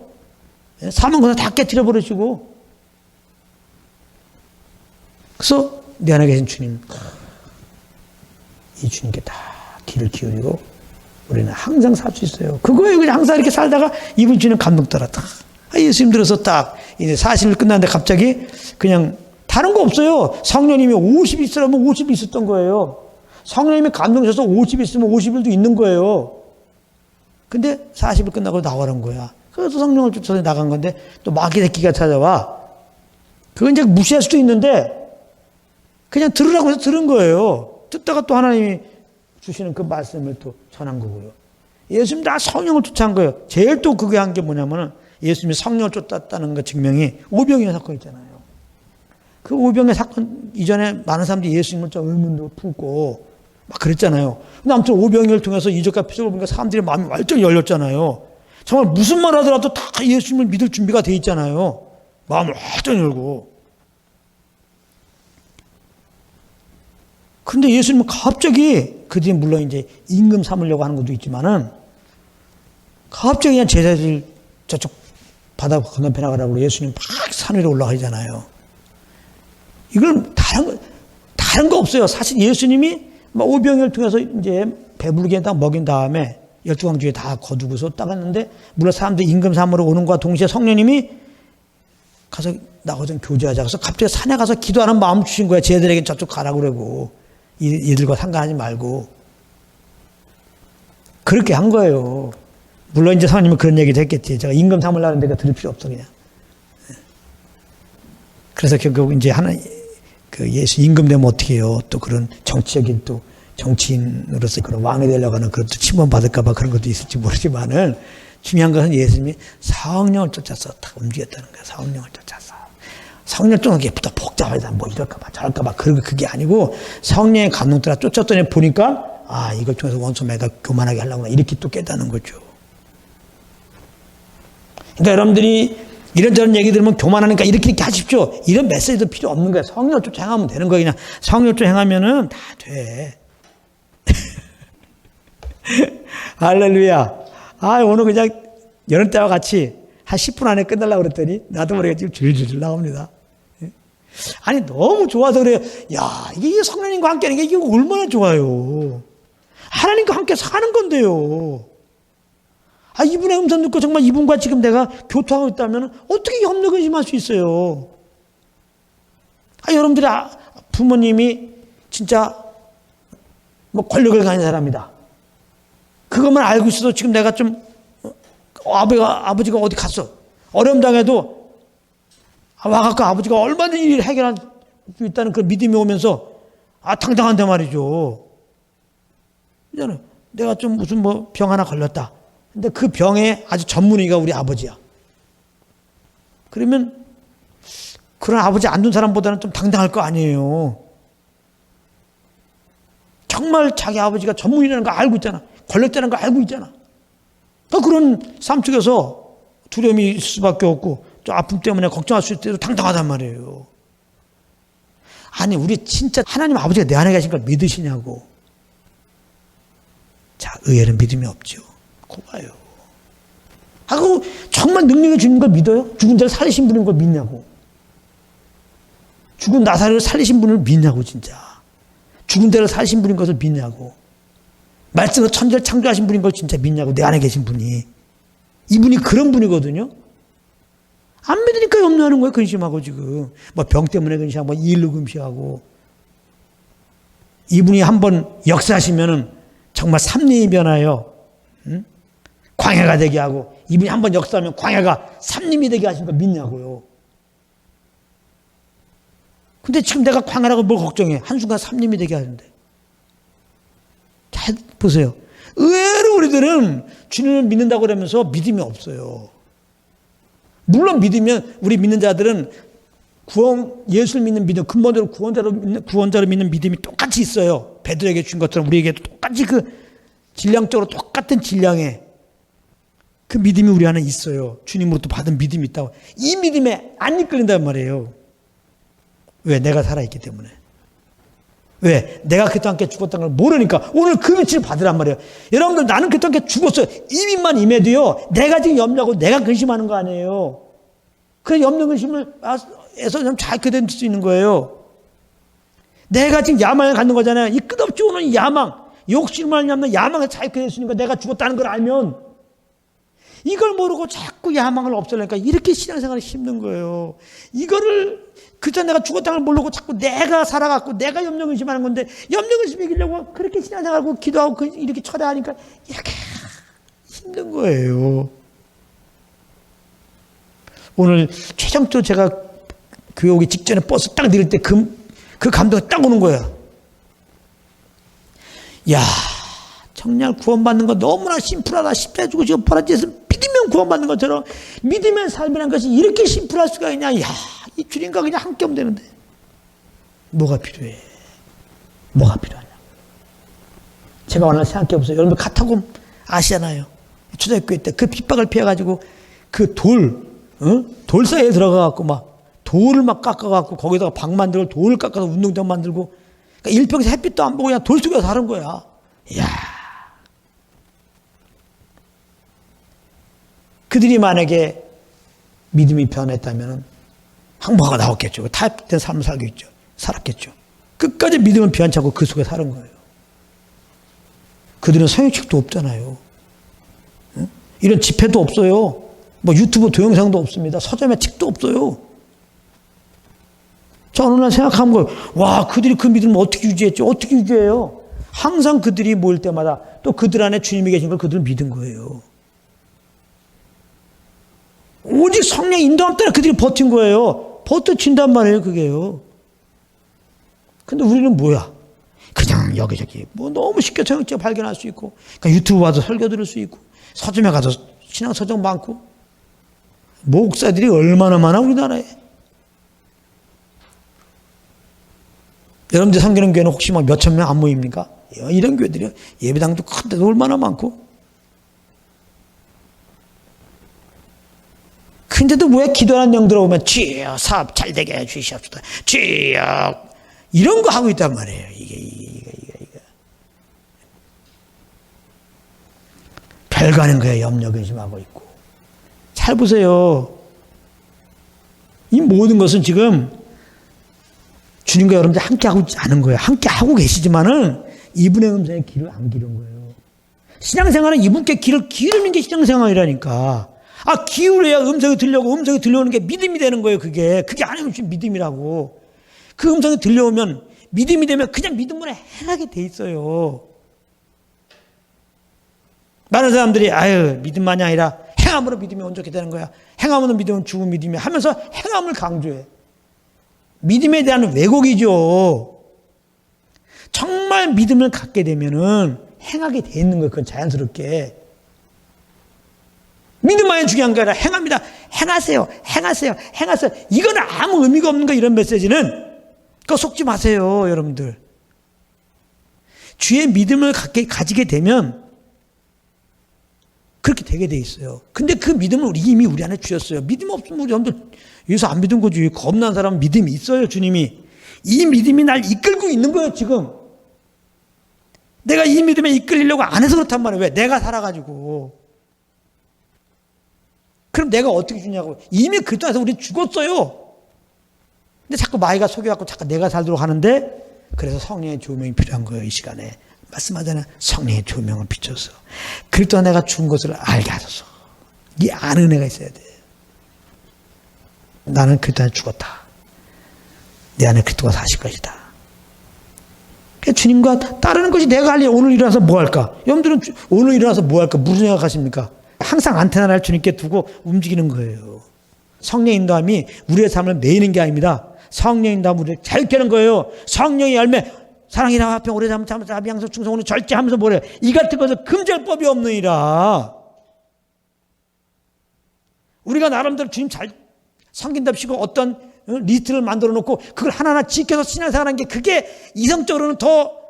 사망권을 다 깨뜨려 버리시고. 그래서 내 안에 계신 주님, 이 주님께 다 귀를 기울이고 우리는 항상 살 수 있어요. 그거예요. 그냥 항상 이렇게 살다가 이분 주님 감동 따라 딱. 예수님 들어서 딱 이제 40일 끝났는데 갑자기 그냥 다른 거 없어요. 성령님이 50이 있으라면 50이 있었던 거예요. 성령님이 감동 주셔서 50이 있으면 50일도 있는 거예요. 근데 40일 끝나고 나가는 거야. 그래서 성령을 쫓아서 나간 건데 또 마귀 새끼가 찾아와. 그건 이제 무시할 수도 있는데 그냥 들으라고 해서 들은 거예요. 듣다가 또 하나님이 주시는 그 말씀을 또 전한 거고요. 예수님 다 성령을 쫓아한 거예요. 제일 또 그게 한 게 뭐냐면은 예수님이 성령을 쫓았다는 것 증명이 오병이어 사건 있잖아요. 그 오병이어 사건 이전에 많은 사람들이 예수님을 좀 의문도 품고 막 그랬잖아요. 근데 아무튼 오병이어를 통해서 이적과 표적을 보니까 사람들의 마음이 완전히 열렸잖아요. 정말 무슨 말 하더라도 다 예수님을 믿을 준비가 돼 있잖아요. 마음을 완전히 열고. 근데 예수님은 갑자기, 그 뒤에 물론 이제 임금 삼으려고 하는 것도 있지만은, 갑자기 그냥 제자들 저쪽 바다 건너편에 가라고 예수님 막 산 위로 올라가잖아요. 이걸 다른 거 없어요. 사실 예수님이 오병이어를 통해서 이제 배부르게 딱 먹인 다음에 12광주에 다 거두고서 딱 했는데, 물론 사람들이 임금 삼으러 오는 것과 동시에 성령님이 가서 나하고 좀 교제하자. 그래서 갑자기 산에 가서 기도하는 마음 주신 거야. 쟤들에게 저쪽 가라고 그러고, 얘들과 상관하지 말고. 그렇게 한 거예요. 물론 이제 사모님은 그런 얘기도 했겠지. 제가 임금 삼으려는 데가 들을 필요 없어, 그냥. 그래서 결국 이제 그 예수 임금 되면 어떻게 해요? 또 그런 정치적인 또 정치인으로서 그런 왕이 되려고 하는 그런 또 침범받을까봐 그런 것도 있을지 모르지만은, 중요한 것은 예수님이 성령을 쫓아서 다 움직였다는 거예요. 성령을 쫓아서. 성령 쫓는 게 복잡하다. 뭐 이럴까봐 저럴까봐. 그게 아니고 성령의 감동 따라 쫓았더니 보니까, 이걸 통해서 원수매가 교만하게 하려구나. 이렇게 또 깨닫는 거죠. 그러니까 여러분들이 이런저런 얘기 들으면 교만하니까 이렇게 하십시오. 이런 메시지도 필요 없는 거예요. 성령을 쫓아 행하면 되는 거예요. 그냥 성령을 쫓아 행하면은 다 돼. 할렐루야. 오늘 그냥 여름 때와 같이 한 10분 안에 끝내려고 그랬더니 나도 모르게 지금 줄줄줄 나옵니다. 아니, 너무 좋아서 그래요. 야, 이게 성령님과 함께 하는 게 이게 얼마나 좋아요. 하나님과 함께 사는 건데요. 이분의 음성 듣고 정말 이분과 지금 내가 교통하고 있다면 어떻게 협력 의심할 수 있어요? 여러분들이 부모님이 진짜 뭐 권력을 가진 사람이다. 그것만 알고 있어도 지금 내가 좀 아버지가 어디 갔어. 어려움 당해도 와갖고 아버지가 얼마든지 일을 해결할 수 있다는 그 믿음이 오면서 당당한데 말이죠. 내가 좀 무슨 뭐 병 하나 걸렸다. 근데 그 병의 아주 전문의가 우리 아버지야. 그러면 그런 아버지 안 둔 사람보다는 좀 당당할 거 아니에요. 정말 자기 아버지가 전문이라는 거 알고 있잖아. 권력자라는 거 알고 있잖아. 그런 삶 속에서 두려움이 있을 수밖에 없고 또 아픔 때문에 걱정할 수 있을 때도 당당하단 말이에요. 우리 진짜 하나님 아버지가 내 안에 계신 걸 믿으시냐고. 자, 의외로 믿음이 없죠. 고봐요. 정말 능력이 주는 걸 믿어요? 죽은 자를 살리신 분인 걸 믿냐고. 죽은 나사로를 살리신 분을 믿냐고, 진짜. 죽은 자를 살리신 분인 것을 믿냐고. 말씀으로 천지를 창조하신 분인 걸 진짜 믿냐고. 내 안에 계신 분이. 이분이 그런 분이거든요. 안 믿으니까 염려하는 거예요. 근심하고 지금. 병 때문에 근심하고 일로 근심하고. 이분이 한번 역사하시면은 정말 삼림이 변하여 광야가 되게 하고, 이분이 한번 역사하면 광야가 삼림이 되게 하신 거 믿냐고요. 근데 지금 내가 광야라고 뭘 걱정해. 한순간 삼림이 되게 하는데. 잘 보세요. 의외로 우리들은 주님을 믿는다고 그러면서 믿음이 없어요. 물론 믿으면, 우리 믿는 자들은 예수를 믿는 믿음, 근본적으로 구원자로 믿는 믿음이 똑같이 있어요. 베드로에게 준 것처럼 우리에게도 똑같이 질량적으로 똑같은 질량의 그 믿음이 우리 안에 있어요. 주님으로부터 받은 믿음이 있다고. 이 믿음에 안 이끌린단 말이에요. 왜? 내가 살아있기 때문에. 왜? 내가 그리스도와 함께 죽었다는 걸 모르니까 오늘 그 위치를 받으란 말이에요. 여러분들, 나는 그리스도와 함께 죽었어요. 이 믿만 임해도요, 내가 지금 염려하고 내가 근심하는 거 아니에요. 그 염려 근심을 해서 좀 잘 견딜 수 있는 거예요. 내가 지금 야망을 갖는 거잖아요. 이 끝없이 오는 야망, 욕심을 하면 야망을 잘 견딜 수 있는 거. 내가 죽었다는 걸 알면 이걸 모르고 자꾸 야망을 없애려니까 이렇게 신앙생활이 힘든 거예요. 이거를 그저 내가 죽었다는 걸 모르고 자꾸 내가 살아갖고 내가 염려근심하는 건데, 염려근심 이기려고 그렇게 신앙생활하고 기도하고 이렇게 철회하니까 이렇게 힘든 거예요. 오늘 최종적으로 제가 교회 오기 직전에 버스 딱 내릴 때 그 감동이 딱 오는 거예요. 야, 정말 구원받는 거 너무나 심플하다. 십자주고 지금 벌어져서 믿으면 구원받는 것처럼 믿으면 삶이라는 것이 이렇게 심플할 수가 있냐. 야, 이 주님과 그냥 함께 하면 되는데 뭐가 필요해? 뭐가 필요하냐? 제가 오늘 생각해 보세요. 여러분 카타콤 아시잖아요. 초등학교 때 그 핍박을 피해가지고 그 돌 사이에 들어가갖고 막 돌을 막 깎아갖고 거기다가 방 만들고 돌을 깎아서 운동장 만들고 그러니까 일평생 햇빛도 안 보고 그냥 돌 속에서 사는 거야. 이야. 그들이 만약에 믿음이 변했다면 항모가 나왔겠죠. 타협된 삶을 살았겠죠. 끝까지 믿음을 변치 않고 그 속에 사는 거예요. 그들은 성역책도 없잖아요. 응? 이런 집회도 없어요. 뭐 유튜브 동영상도 없습니다. 서점에 책도 없어요. 자, 어느 날 생각한 거예요. 와, 그들이 그 믿음을 어떻게 유지했죠? 어떻게 유지해요? 항상 그들이 모일 때마다 또 그들 안에 주님이 계신 걸 그들은 믿은 거예요. 오직 성령 인도함 때문에 그들이 버틴 거예요. 버텨진단 말이에요, 그게요. 근데 우리는 뭐야? 그냥 여기저기 뭐 너무 쉽게 성경책 발견할 수 있고, 그러니까 유튜브 와서 설교 들을 수 있고, 서점에 가서 신앙 서적 많고, 목사들이 얼마나 많아 우리나라에. 여러분들 섬기는 교회는 혹시 막 몇천 명 안 모입니까? 이런 교회들이요. 예배당도 큰데도 얼마나 많고. 근데도 왜 기도하는 영들 오면 주여 사업 잘 되게 해주시옵소서. 주여 이런 거 하고 있단 말이에요. 이게. 별거 아닌 거에 염려 근심하고 있고. 잘 보세요. 이 모든 것은 지금 주님과 여러분들 함께 하고 있지 않은 거예요. 함께 하고 계시지만은 이분의 음성에 귀를 안 기른 거예요. 신앙생활은 이분께 귀를 기르는 게 신앙생활이라니까. 기울여야 음성이 들려오는 게 믿음이 되는 거예요, 그게. 그게 아니면 믿음이라고. 그 음성이 들려오면, 믿음이 되면 그냥 믿음으로 행하게 돼 있어요. 많은 사람들이, 믿음만이 아니라 행함으로 믿음이 온전히 되는 거야. 행함으로 믿음은 죽은 믿음이야. 하면서 행함을 강조해. 믿음에 대한 왜곡이죠. 정말 믿음을 갖게 되면은 행하게 돼 있는 거예요, 그건 자연스럽게. 믿음만이 중요한 게 아니라 행합니다. 행하세요. 이건 아무 의미가 없는 거 이런 메시지는 그거 속지 마세요, 여러분들. 주의 믿음을 가지게 되면 그렇게 되게 돼 있어요. 근데 그 믿음을 이미 우리 안에 주셨어요. 믿음 없으면 우리 여러분들 여기서 안 믿은 거지. 겁난 사람은 믿음이 있어요, 주님이. 이 믿음이 날 이끌고 있는 거예요, 지금. 내가 이 믿음에 이끌리려고 안 해서 그렇단 말이에요. 왜? 내가 살아가지고. 그럼 내가 어떻게 주냐고. 이미 그 땅에서 우리 죽었어요. 근데 자꾸 마귀가 속여갖고 자꾸 내가 살도록 하는데, 그래서 성령의 조명이 필요한 거예요, 이 시간에. 말씀하잖아요. 성령의 조명을 비춰서. 그리스도가 내가 죽은 것을 알게 하소서. 이 아는 은혜가 있어야 돼. 나는 그리스도 안에 죽었다. 내 안에 그리스도가 사실 것이다. 주님과 따르는 것이 내가 할 일. 오늘 일어나서 뭐 할까? 여러분들은 오늘 일어나서 뭐 할까? 무슨 생각하십니까? 항상 안테나를 주님께 두고 움직이는 거예요. 성령 인도함이 우리의 삶을 매이는 게 아닙니다. 성령 인도함 우리를 자유케 하는 거예요. 성령의 열매, 사랑이나 화평, 오래 잠, 자비, 양성, 충성, 오늘 절제하면서 뭐래? 이 같은 것을 금지할 법이 없느니라. 우리가 나름대로 주님 잘 섬긴답시고 어떤 리스트를 만들어 놓고 그걸 하나하나 지켜서 신앙생활하는 게 그게 이성적으로는 더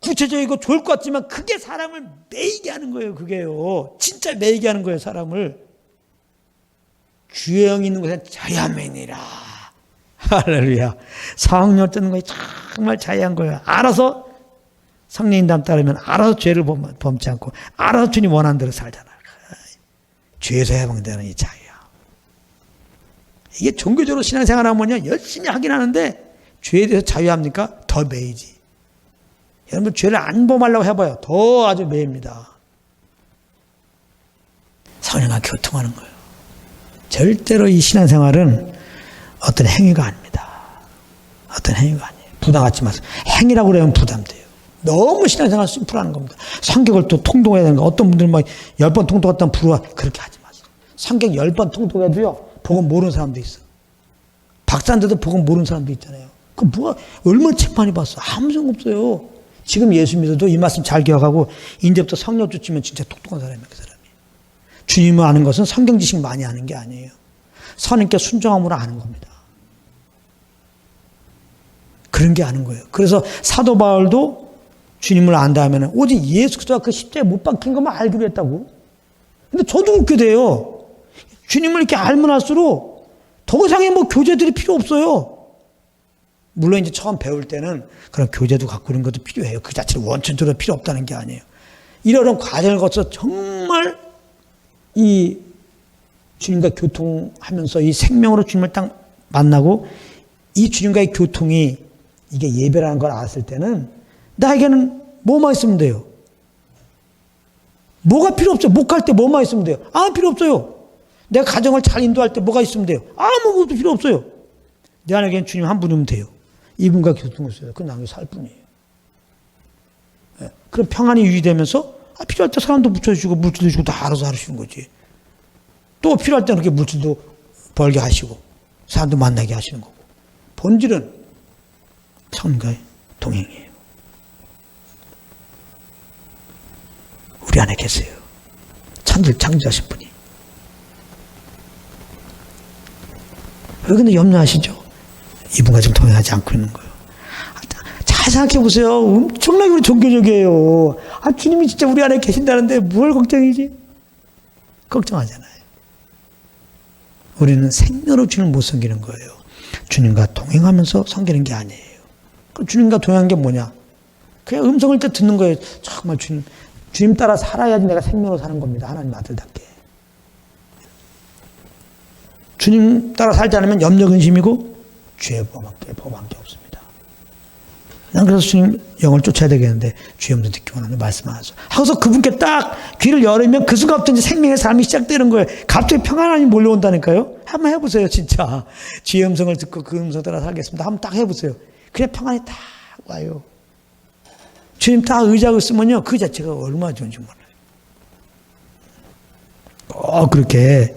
구체적이고 좋을 것 같지만 그게 사람을 매이게 하는 거예요. 그게요. 진짜 매이게 하는 거예요. 사람을. 주의 영이 있는 곳에 자유함이니라. 할렐루야. 성령 뜨는 것이 정말 자유한 거예요. 알아서 성령 인도함 따르면 알아서 죄를 범치 않고 알아서 주님 원하는 대로 살잖아. 죄에서 해방되는 이 자유. 이게 종교적으로 신앙생활하면요 열심히 하긴 하는데 죄에 대해서 자유합니까? 더 매이지. 여러분 죄를 안 범하려고 해봐요. 더 아주 매입니다. 성령과 교통하는 거예요. 절대로 이 신앙생활은 어떤 행위가 아닙니다. 어떤 행위가 아니에요. 부담 갖지 마세요. 행위라고 그러면 부담돼요. 너무 신앙생활 심플하는 겁니다. 성경을 또 통독해야 되는 거. 어떤 분들은 막 10번 통독했다면 부러워. 그렇게 하지 마세요. 성경 10번 통독해도요. 복음 모르는 사람도 있어. 박사인데도 복음 모르는 사람도 있잖아요. 그 뭐가 얼마나 책 많이 봤어. 아무 소용 없어요. 지금 예수 믿어도 이 말씀 잘 기억하고 이제부터 성령 쫓으면 진짜 똑똑한 사람이에요. 그 사람이. 주님을 아는 것은 성경 지식 많이 아는 게 아니에요. 선님께 순종함으로 아는 겁니다. 그런 게 아는 거예요. 그래서 사도 바울도 주님을 안다 하면 오직 예수 그리스도가 그 십자가에 못 박힌 것만 알기로 했다고. 근데 저도 그렇게 돼요. 주님을 이렇게 알면 할수록 더 이상의 뭐 교제들이 필요 없어요. 물론 이제 처음 배울 때는 그런 교재도 갖고 이런 것도 필요해요. 그 자체로 원천적으로 필요 없다는 게 아니에요. 이런 과정을 거쳐 정말 이 주님과 교통하면서 이 생명으로 주님을 딱 만나고 이 주님과의 교통이 이게 예배라는 걸 알았을 때는 나에게는 뭐만 있으면 돼요? 뭐가 필요 없어요? 목할 때 뭐만 있으면 돼요? 아무 필요 없어요. 내가 가정을 잘 인도할 때 뭐가 있으면 돼요? 아무것도 필요 없어요. 내 안에는 주님 한 분이면 돼요. 이분과 교통을 써요. 그건 나에게 살 뿐이에요. 네. 그럼 평안이 유지되면서 필요할 때 사람도 붙여주시고 물질도 주고 다 알아서 하시는 거지. 또 필요할 때는 그렇게 물질도 벌게 하시고 사람도 만나게 하시는 거고. 본질은 성령과의 동행이에요. 우리 안에 계세요. 천지를 창조하신 분이. 왜 근데 염려하시죠? 이분과 지금 동행하지 않고 있는 거예요. 잘 생각해 보세요. 엄청나게 우리 종교적이에요. 주님이 진짜 우리 안에 계신다는데 뭘 걱정이지? 걱정하잖아요. 우리는 생명으로 주님을 못 섬기는 거예요. 주님과 동행하면서 섬기는 게 아니에요. 그럼 주님과 동행한 게 뭐냐? 그냥 음성을 때 듣는 거예요. 정말 주님 따라 살아야지 내가 생명으로 사는 겁니다. 하나님 아들답게. 주님 따라 살지 않으면 염려 근심이고 죄의 범함께 없습니다. 난 그래서 주님 영을 쫓아야 되겠는데 주의 음성 듣기 원하는 말씀 하소. 하고서 그분께 딱 귀를 열으면 그 순간부터 이제 생명의 삶이 시작되는 거예요. 갑자기 평안함이 몰려온다니까요. 한번 해보세요, 진짜. 주의 음성을 듣고 그 음성 따라 살겠습니다. 한번 딱 해보세요. 그냥 평안이 딱 와요. 주님 딱 의지하고 있으면요, 그 자체가 얼마나 좋은지 몰라요. 꼭 그렇게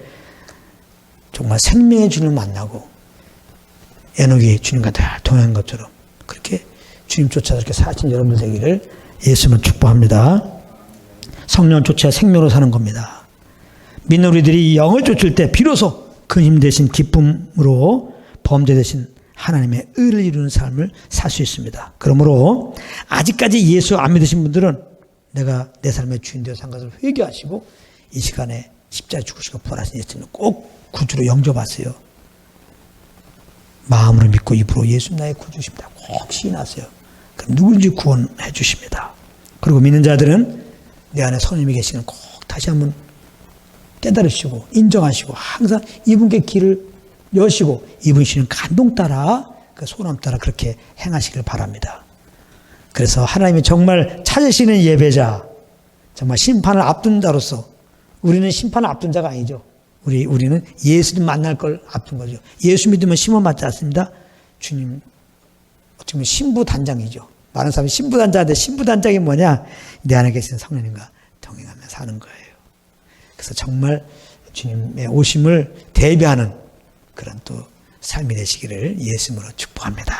정말 생명의 주님을 만나고 에녹이 주님과 다 동행한 것처럼 그렇게 주님 쫓아 이렇게 사신 여러분들 되기를 예수님을 축복합니다. 성령을 쫓아야 생명으로 사는 겁니다. 믿는 우리들이 영을 쫓을 때 비로소 그 힘 대신 기쁨으로 범죄 대신 하나님의 의를 이루는 삶을 살 수 있습니다. 그러므로 아직까지 예수 안 믿으신 분들은 내가 내 삶의 주인 되어 산 것을 회개하시고 이 시간에 십자가에 죽으시고 부활하신 예수님을 꼭 구주로 영접하세요. 마음으로 믿고 입으로 예수 나의 구주십니다. 꼭 시인하세요. 그럼 누군지 구원해 주십니다. 그리고 믿는 자들은 내 안에 성령님이 계시는 꼭 다시 한번 깨달으시고 인정하시고 항상 이분께 길을 여시고 이분이시는 감동 따라 그 소감 따라 그렇게 행하시길 바랍니다. 그래서 하나님이 정말 찾으시는 예배자, 정말 심판을 앞둔 자로서 우리는 심판을 앞둔 자가 아니죠. 우리는 예수님 만날 걸 앞둔 거죠. 예수 믿으면 심판 받지 않습니다. 주님 어떻게 보면 신부단장이죠. 많은 사람이 신부단장인데 신부단장이 뭐냐? 내 안에 계신 성령님과 동행하며 사는 거예요. 그래서 정말 주님의 오심을 대비하는 그런 또 삶이 되시기를 예수님으로 축복합니다.